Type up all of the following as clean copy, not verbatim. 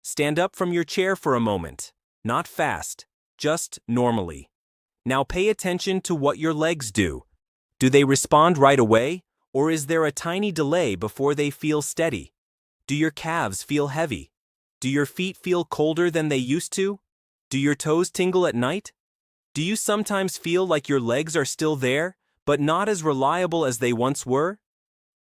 Stand up from your chair for a moment. Not fast, just normally. Now pay attention to what your legs do. Do they respond right away, or is there a tiny delay before they feel steady? Do your calves feel heavy? Do your feet feel colder than they used to? Do your toes tingle at night? Do you sometimes feel like your legs are still there, but not as reliable as they once were?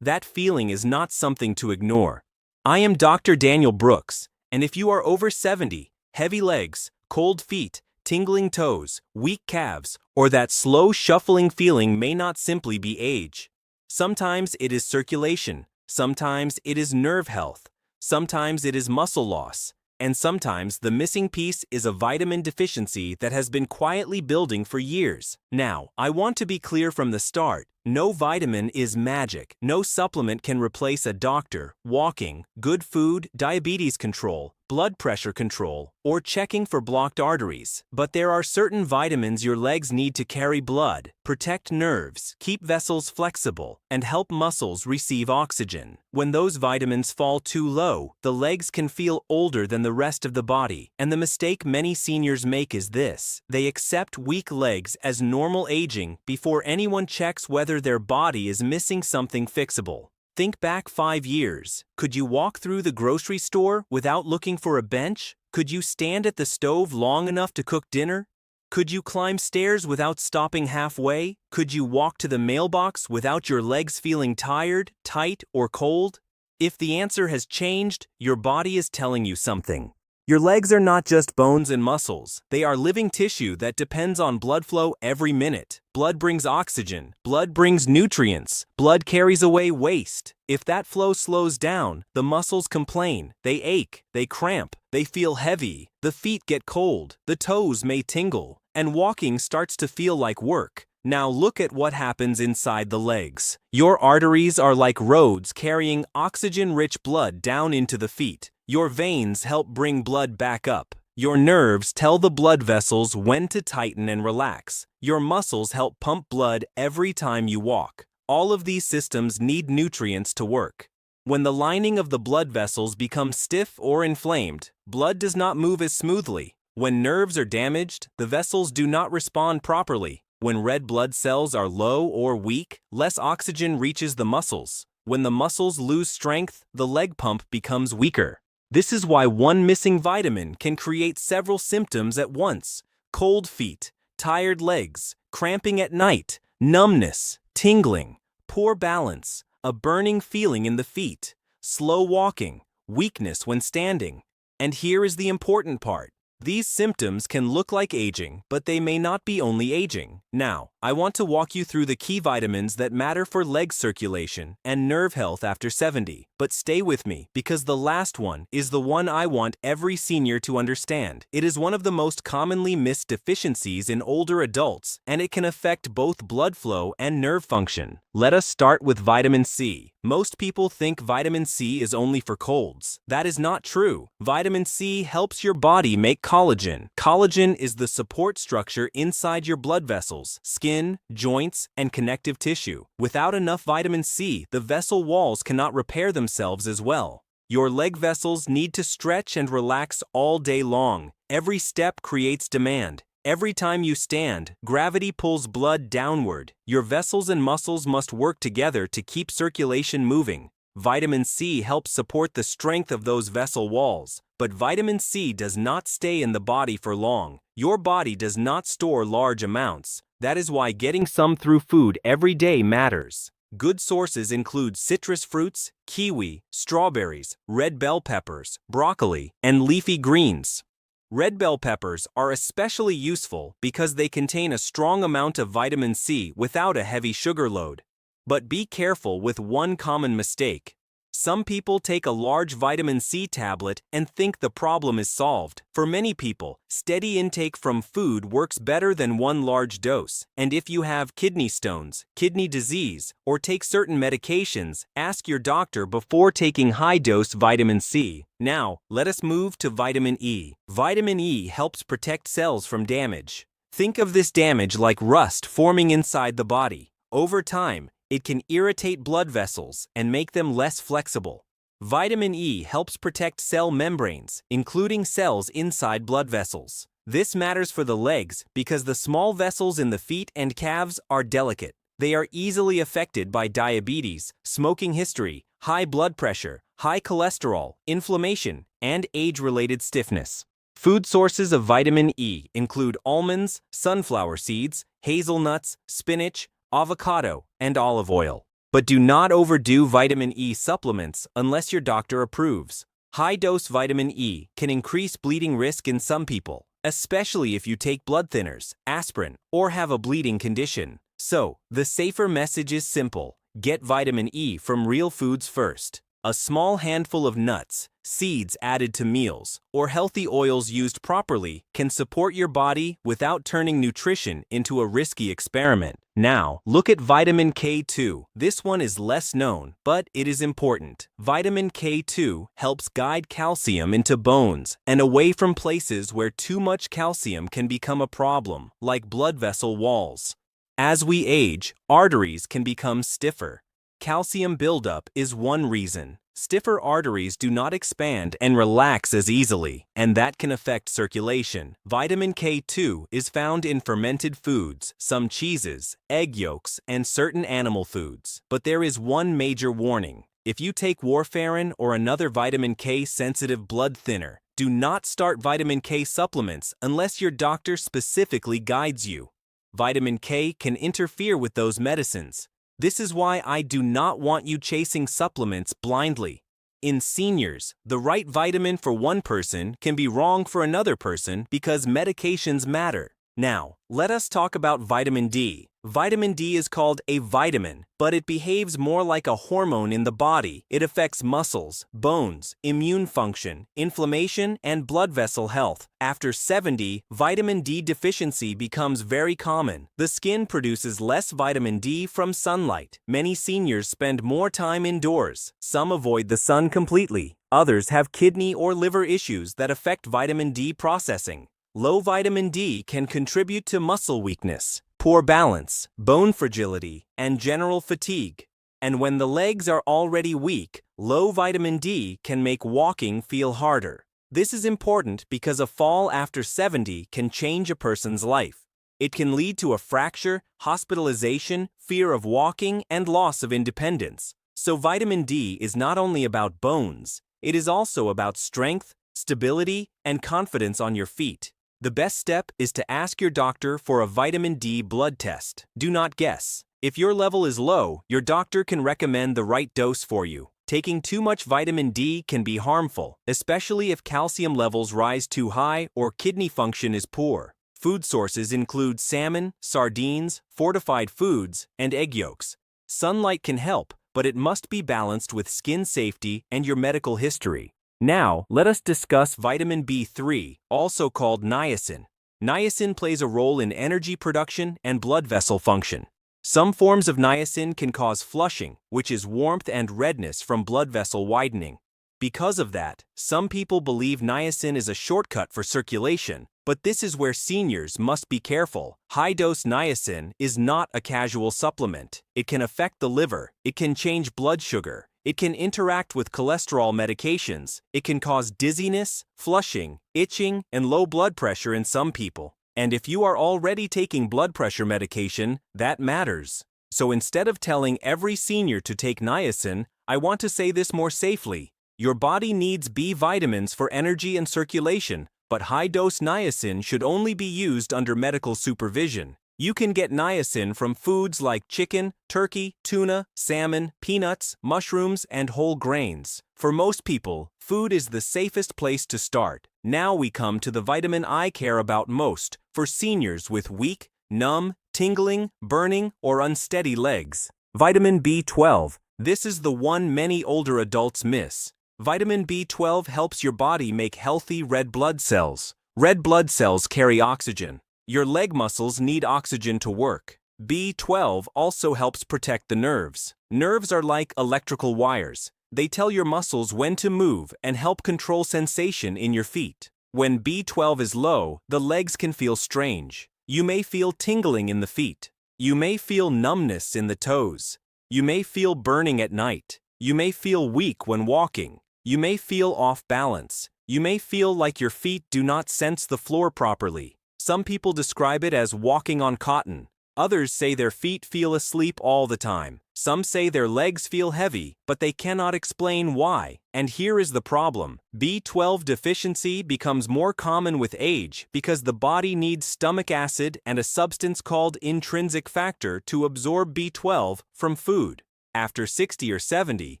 That feeling is not something to ignore. I am Dr. Daniel Brooks, and if you are over 70, heavy legs, cold feet, tingling toes, weak calves, or that slow shuffling feeling may not simply be age. Sometimes it is circulation, sometimes it is nerve health, sometimes it is muscle loss, and sometimes the missing piece is a vitamin deficiency that has been quietly building for years. Now, I want to be clear from the start. No vitamin is magic. No supplement can replace a doctor, walking, good food, diabetes control, blood pressure control, or checking for blocked arteries. But there are certain vitamins your legs need to carry blood, protect nerves, keep vessels flexible, and help muscles receive oxygen. When those vitamins fall too low, the legs can feel older than the rest of the body. And the mistake many seniors make is this: they accept weak legs as normal aging before anyone checks whether their body is missing something fixable. Think back 5 years. Could you walk through the grocery store without looking for a bench? Could you stand at the stove long enough to cook dinner? Could you climb stairs without stopping halfway? Could you walk to the mailbox without your legs feeling tired, tight, or cold? If the answer has changed, your body is telling you something. Your legs are not just bones and muscles. They are living tissue that depends on blood flow every minute. Blood brings oxygen. Blood brings nutrients. Blood carries away waste. If that flow slows down, the muscles complain. They ache. They cramp. They feel heavy. The feet get cold. The toes may tingle. And walking starts to feel like work. Now look at what happens inside the legs. Your arteries are like roads carrying oxygen-rich blood down into the feet. Your veins help bring blood back up. Your nerves tell the blood vessels when to tighten and relax. Your muscles help pump blood every time you walk. All of these systems need nutrients to work. When the lining of the blood vessels becomes stiff or inflamed, blood does not move as smoothly. When nerves are damaged, the vessels do not respond properly. When red blood cells are low or weak, less oxygen reaches the muscles. When the muscles lose strength, the leg pump becomes weaker. This is why one missing vitamin can create several symptoms at once: cold feet, tired legs, cramping at night, numbness, tingling, poor balance, a burning feeling in the feet, slow walking, weakness when standing. And here is the important part. These symptoms can look like aging, but they may not be only aging. Now, I want to walk you through the key vitamins that matter for leg circulation and nerve health after 70. But stay with me, because the last one is the one I want every senior to understand. It is one of the most commonly missed deficiencies in older adults, and it can affect both blood flow and nerve function. Let us start with vitamin C. Most people think vitamin C is only for colds. That is not true. Vitamin C helps your body make collagen. Collagen is the support structure inside your blood vessels, skin, joints, and connective tissue. Without enough vitamin C, the vessel walls cannot repair themselves as well. Your leg vessels need to stretch and relax all day long. Every step creates demand. Every time you stand, gravity pulls blood downward. Your vessels and muscles must work together to keep circulation moving. Vitamin C helps support the strength of those vessel walls. But vitamin C does not stay in the body for long. Your body does not store large amounts. That is why getting some through food every day matters. Good sources include citrus fruits, kiwi, strawberries, red bell peppers, broccoli, and leafy greens. Red bell peppers are especially useful because they contain a strong amount of vitamin C without a heavy sugar load. But be careful with one common mistake. Some people take a large vitamin C tablet and think the problem is solved. For many people, steady intake from food works better than one large dose. And if you have kidney stones, kidney disease, or take certain medications, ask your doctor before taking high-dose vitamin C. Now, let us move to vitamin E. Vitamin E helps protect cells from damage. Think of this damage like rust forming inside the body. Over time, it can irritate blood vessels and make them less flexible. Vitamin E helps protect cell membranes, including cells inside blood vessels. This matters for the legs because the small vessels in the feet and calves are delicate. They are easily affected by diabetes, smoking history, high blood pressure, high cholesterol, inflammation, and age-related stiffness. Food sources of vitamin E include almonds, sunflower seeds, hazelnuts, spinach, avocado, and olive oil. But do not overdo vitamin E supplements unless your doctor approves. High-dose vitamin E can increase bleeding risk in some people, especially if you take blood thinners, aspirin, or have a bleeding condition. So, the safer message is simple. Get vitamin E from real foods first. A small handful of nuts, seeds added to meals, or healthy oils used properly can support your body without turning nutrition into a risky experiment. Now, look at vitamin K2. This one is less known, but it is important. Vitamin K2 helps guide calcium into bones and away from places where too much calcium can become a problem, like blood vessel walls. As we age, arteries can become stiffer. Calcium buildup is one reason. Stiffer arteries do not expand and relax as easily, and that can affect circulation. Vitamin K2 is found in fermented foods, some cheeses, egg yolks, and certain animal foods. But there is one major warning. If you take warfarin or another vitamin K-sensitive blood thinner, do not start vitamin K supplements unless your doctor specifically guides you. Vitamin K can interfere with those medicines. This is why I do not want you chasing supplements blindly. In seniors, the right vitamin for one person can be wrong for another person because medications matter. Now, let us talk about vitamin D. Vitamin D is called a vitamin, but it behaves more like a hormone in the body. It affects muscles, bones, immune function, inflammation, and blood vessel health. After 70, vitamin D deficiency becomes very common. The skin produces less vitamin D from sunlight. Many seniors spend more time indoors. Some avoid the sun completely. Others have kidney or liver issues that affect vitamin D processing. Low vitamin D can contribute to muscle weakness, poor balance, bone fragility, and general fatigue. And when the legs are already weak, low vitamin D can make walking feel harder. This is important because a fall after 70 can change a person's life. It can lead to a fracture, hospitalization, fear of walking, and loss of independence. So vitamin D is not only about bones, it is also about strength, stability, and confidence on your feet. The best step is to ask your doctor for a vitamin D blood test. Do not guess. If your level is low, your doctor can recommend the right dose for you. Taking too much vitamin D can be harmful, especially if calcium levels rise too high or kidney function is poor. Food sources include salmon, sardines, fortified foods, and egg yolks. Sunlight can help, but it must be balanced with skin safety and your medical history. Now, let us discuss vitamin B3, also called niacin. Niacin plays a role in energy production and blood vessel function. Some forms of niacin can cause flushing, which is warmth and redness from blood vessel widening. Because of that, some people believe niacin is a shortcut for circulation, but this is where seniors must be careful. High-dose niacin is not a casual supplement. It can affect the liver, it can change blood sugar, it can interact with cholesterol medications. It can cause dizziness, flushing, itching, and low blood pressure in some people. And if you are already taking blood pressure medication, that matters. So instead of telling every senior to take niacin, I want to say this more safely. Your body needs B vitamins for energy and circulation, but high-dose niacin should only be used under medical supervision. You can get niacin from foods like chicken, turkey, tuna, salmon, peanuts, mushrooms, and whole grains. For most people, food is the safest place to start. Now we come to the vitamin I care about most, for seniors with weak, numb, tingling, burning, or unsteady legs. Vitamin B12. This is the one many older adults miss. Vitamin B12 helps your body make healthy red blood cells. Red blood cells carry oxygen. Your leg muscles need oxygen to work. B12 also helps protect the nerves. Nerves are like electrical wires. They tell your muscles when to move and help control sensation in your feet. When B12 is low, the legs can feel strange. You may feel tingling in the feet. You may feel numbness in the toes. You may feel burning at night. You may feel weak when walking. You may feel off balance. You may feel like your feet do not sense the floor properly. Some people describe it as walking on cotton. Others say their feet feel asleep all the time. Some say their legs feel heavy, but they cannot explain why. And here is the problem. B12 deficiency becomes more common with age because the body needs stomach acid and a substance called intrinsic factor to absorb B12 from food. After 60 or 70,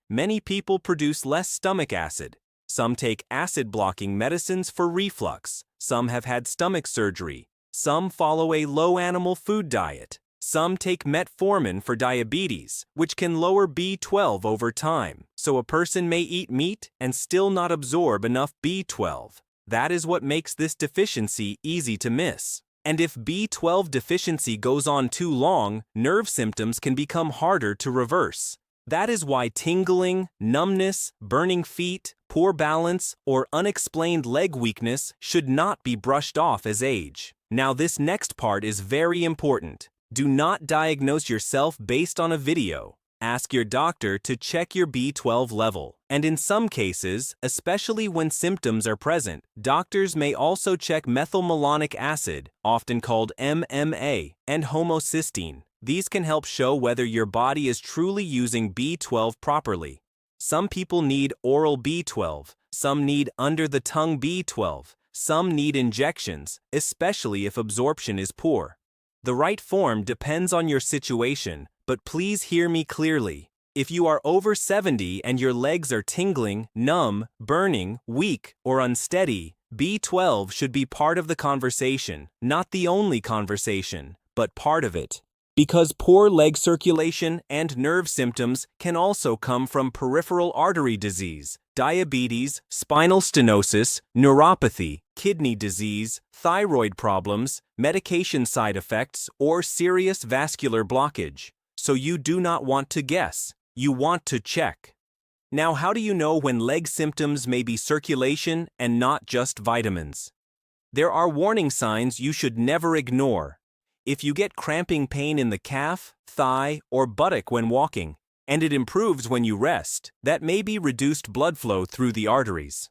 many people produce less stomach acid. Some take acid-blocking medicines for reflux. Some have had stomach surgery. Some follow a low-animal food diet. Some take metformin for diabetes, which can lower B12 over time. So a person may eat meat and still not absorb enough B12. That is what makes this deficiency easy to miss. And if B12 deficiency goes on too long, nerve symptoms can become harder to reverse. That is why tingling, numbness, burning feet, poor balance, or unexplained leg weakness should not be brushed off as age. Now this next part is very important. Do not diagnose yourself based on a video. Ask your doctor to check your B12 level. And in some cases, especially when symptoms are present, doctors may also check methylmalonic acid, often called MMA, and homocysteine. These can help show whether your body is truly using B12 properly. Some people need oral B12, some need under-the-tongue B12, some need injections, especially if absorption is poor. The right form depends on your situation, but please hear me clearly. If you are over 70 and your legs are tingling, numb, burning, weak, or unsteady, B12 should be part of the conversation, not the only conversation, but part of it. Because poor leg circulation and nerve symptoms can also come from peripheral artery disease, diabetes, spinal stenosis, neuropathy, kidney disease, thyroid problems, medication side effects, or serious vascular blockage. So you do not want to guess. You want to check. Now, how do you know when leg symptoms may be circulation and not just vitamins? There are warning signs you should never ignore. If you get cramping pain in the calf, thigh, or buttock when walking, and it improves when you rest, that may be reduced blood flow through the arteries.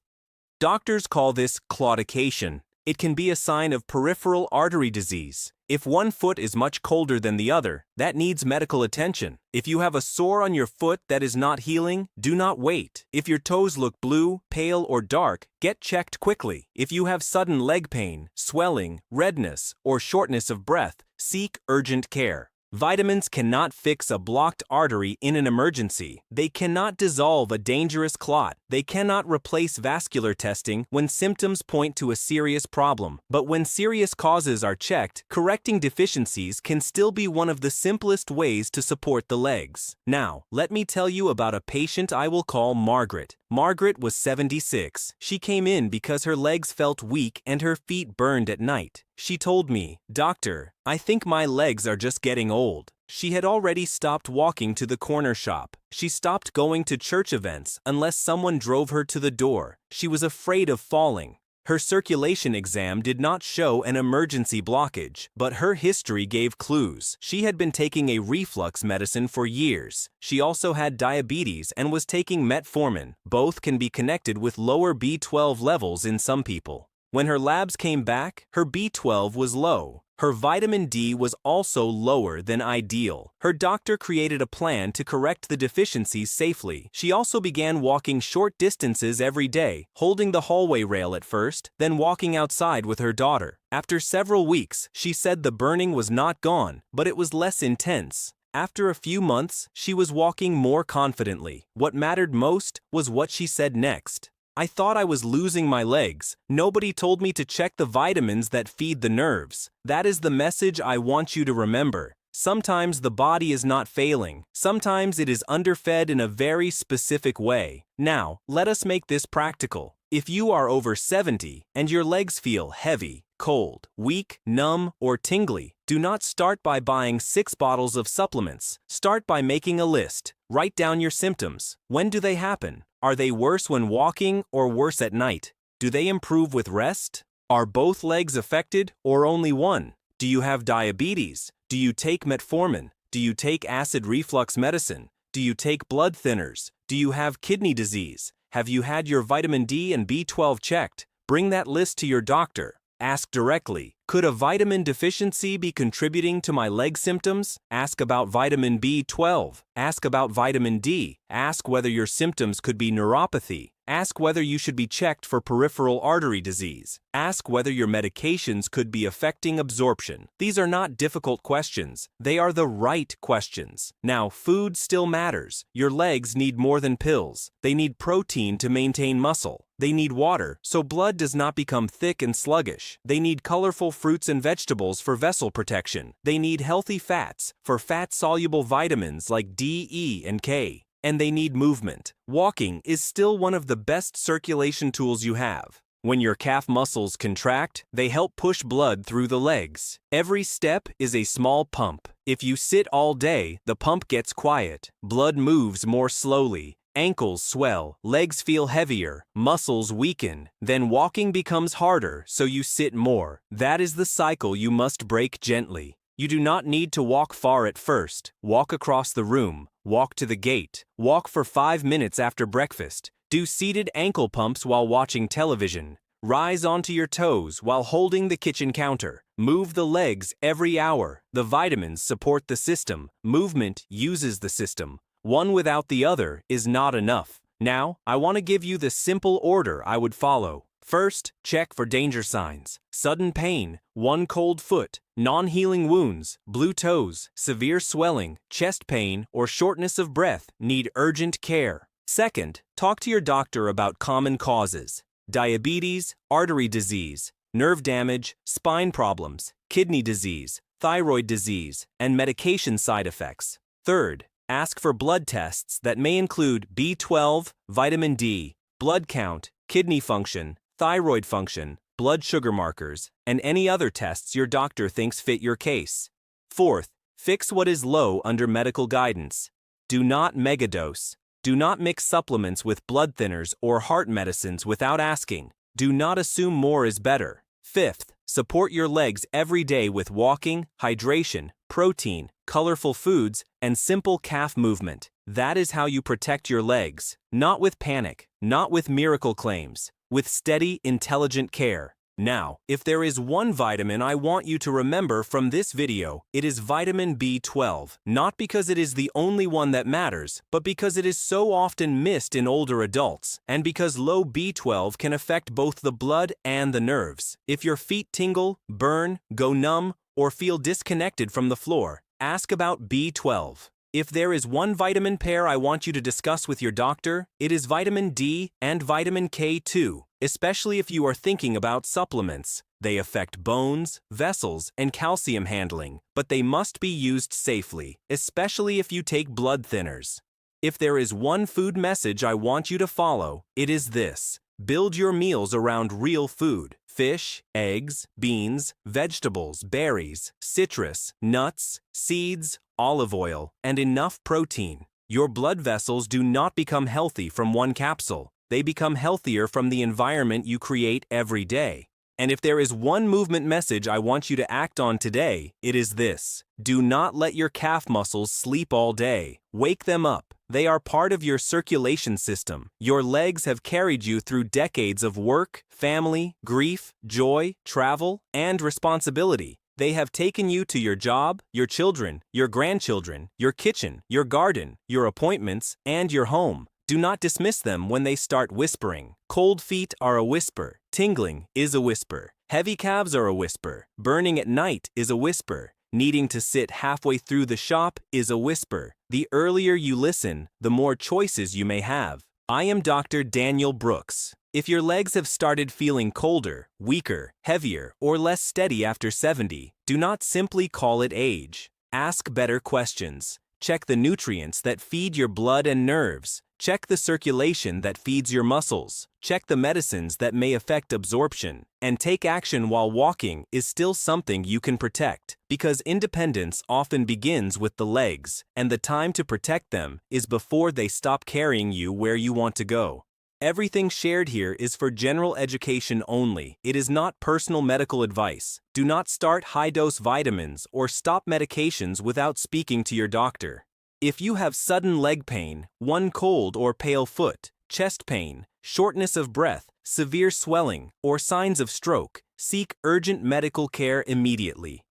Doctors call this claudication. It can be a sign of peripheral artery disease. If one foot is much colder than the other, that needs medical attention. If you have a sore on your foot that is not healing, do not wait. If your toes look blue, pale, or dark, get checked quickly. If you have sudden leg pain, swelling, redness, or shortness of breath, seek urgent care. Vitamins cannot fix a blocked artery in an emergency. They cannot dissolve a dangerous clot. They cannot replace vascular testing when symptoms point to a serious problem. But when serious causes are checked, correcting deficiencies can still be one of the simplest ways to support the legs. Now, let me tell you about a patient I will call Margaret. Margaret was 76. She came in because her legs felt weak and her feet burned at night. She told me, "Doctor, I think my legs are just getting old." She had already stopped walking to the corner shop. She stopped going to church events unless someone drove her to the door. She was afraid of falling. Her circulation exam did not show an emergency blockage, but her history gave clues. She had been taking a reflux medicine for years. She also had diabetes and was taking metformin. Both can be connected with lower B12 levels in some people. When her labs came back, her B12 was low. Her vitamin D was also lower than ideal. Her doctor created a plan to correct the deficiencies safely. She also began walking short distances every day, holding the hallway rail at first, then walking outside with her daughter. After several weeks, she said the burning was not gone, but it was less intense. After a few months, she was walking more confidently. What mattered most was what she said next. "I thought I was losing my legs. Nobody told me to check the vitamins that feed the nerves." That is the message I want you to remember. Sometimes the body is not failing. Sometimes it is underfed in a very specific way. Now, let us make this practical. If you are over 70 and your legs feel heavy, cold, weak, numb, or tingly, do not start by buying 6 bottles of supplements. Start by making a list. Write down your symptoms. When do they happen? Are they worse when walking or worse at night? Do they improve with rest? Are both legs affected or only one? Do you have diabetes? Do you take metformin? Do you take acid reflux medicine? Do you take blood thinners? Do you have kidney disease? Have you had your vitamin D and B12 checked? Bring that list to your doctor. Ask directly, could a vitamin deficiency be contributing to my leg symptoms? Ask about vitamin B12. Ask about vitamin D. Ask whether your symptoms could be neuropathy. Ask whether you should be checked for peripheral artery disease. Ask whether your medications could be affecting absorption. These are not difficult questions. They are the right questions. Now, food still matters. Your legs need more than pills. They need protein to maintain muscle. They need water, so blood does not become thick and sluggish. They need colorful fruits and vegetables for vessel protection. They need healthy fats for fat-soluble vitamins like D, E, and K. And they need movement. Walking is still one of the best circulation tools you have. When your calf muscles contract, they help push blood through the legs. Every step is a small pump. If you sit all day, the pump gets quiet. Blood moves more slowly. Ankles swell, legs feel heavier, muscles weaken. Then walking becomes harder, so you sit more. That is the cycle you must break gently. You do not need to walk far at first. Walk across the room. Walk to the gate. Walk for 5 minutes after breakfast. Do seated ankle pumps while watching television. Rise onto your toes while holding the kitchen counter. Move the legs every hour. The vitamins support the system. Movement uses the system. One without the other is not enough. Now, I want to give you the simple order I would follow. First, check for danger signs. Sudden pain, one cold foot, non-healing wounds, blue toes, severe swelling, chest pain, or shortness of breath need urgent care. Second, talk to your doctor about common causes. Diabetes, artery disease, nerve damage, spine problems, kidney disease, thyroid disease, and medication side effects. Third, ask for blood tests that may include B12, vitamin D, blood count, kidney function, thyroid function, blood sugar markers, and any other tests your doctor thinks fit your case. Fourth, fix what is low under medical guidance. Do not megadose. Do not mix supplements with blood thinners or heart medicines without asking. Do not assume more is better. Fifth, support your legs every day with walking, hydration, protein, colorful foods, and simple calf movement. That is how you protect your legs. Not with panic, not with miracle claims, with steady, intelligent care. Now, if there is one vitamin I want you to remember from this video, it is vitamin B12. Not because it is the only one that matters, but because it is so often missed in older adults, and because low B12 can affect both the blood and the nerves. If your feet tingle, burn, go numb, or feel disconnected from the floor, ask about B12. If there is one vitamin pair I want you to discuss with your doctor, it is vitamin D and vitamin K2, especially if you are thinking about supplements. They affect bones, vessels, and calcium handling, but they must be used safely, especially if you take blood thinners. If there is one food message I want you to follow, it is this. Build your meals around real food. Fish, eggs, beans, vegetables, berries, citrus, nuts, seeds, olive oil, and enough protein. Your blood vessels do not become healthy from one capsule. They become healthier from the environment you create every day. And if there is one movement message I want you to act on today, it is this. Do not let your calf muscles sleep all day. Wake them up. They are part of your circulation system. Your legs have carried you through decades of work, family, grief, joy, travel, and responsibility. They have taken you to your job, your children, your grandchildren, your kitchen, your garden, your appointments, and your home. Do not dismiss them when they start whispering. Cold feet are a whisper. Tingling is a whisper. Heavy calves are a whisper. Burning at night is a whisper. Needing to sit halfway through the shop is a whisper. The earlier you listen, the more choices you may have. I am Dr. Daniel Brooks. If your legs have started feeling colder, weaker, heavier, or less steady after 70, do not simply call it age. Ask better questions. Check the nutrients that feed your blood and nerves. Check the circulation that feeds your muscles. Check the medicines that may affect absorption. And take action while walking is still something you can protect, because independence often begins with the legs, and the time to protect them is before they stop carrying you where you want to go. Everything shared here is for general education only. It is not personal medical advice. Do not start high-dose vitamins or stop medications without speaking to your doctor. If you have sudden leg pain, one cold or pale foot, chest pain, shortness of breath, severe swelling, or signs of stroke, seek urgent medical care immediately.